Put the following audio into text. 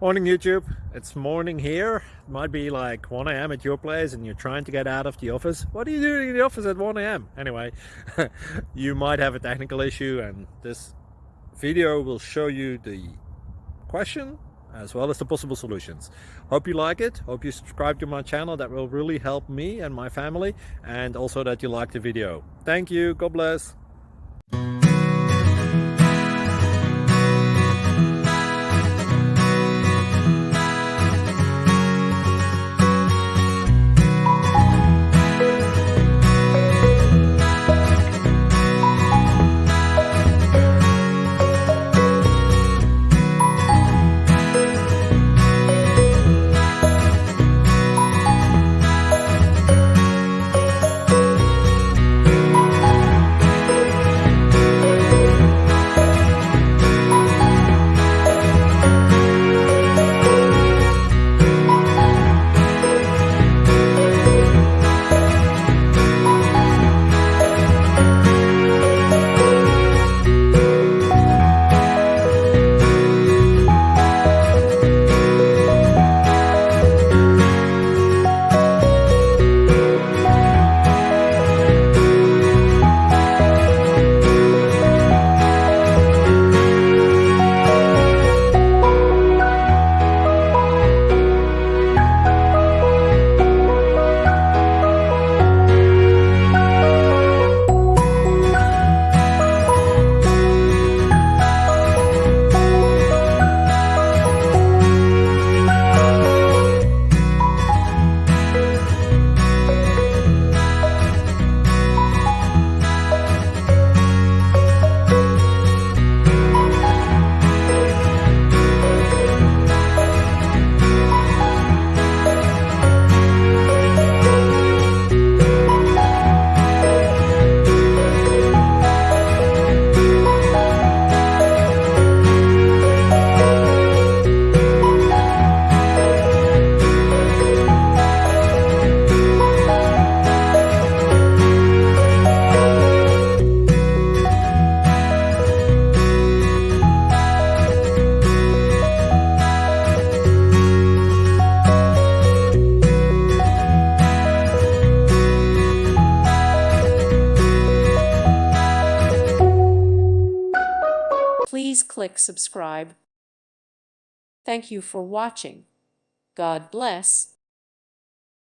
Morning YouTube, it's morning here. It might be like 1 a.m. at your place and you're trying to get out of the office. What are you doing in the office at 1 a.m.? Anyway, you might have a technical issue and this video will show you the question as well as the possible solutions. Hope you like it, hope you subscribe to my channel. That will really help me and my family, and also that you like the video. Thank you, God bless. Please click subscribe. Thank you for watching. God bless.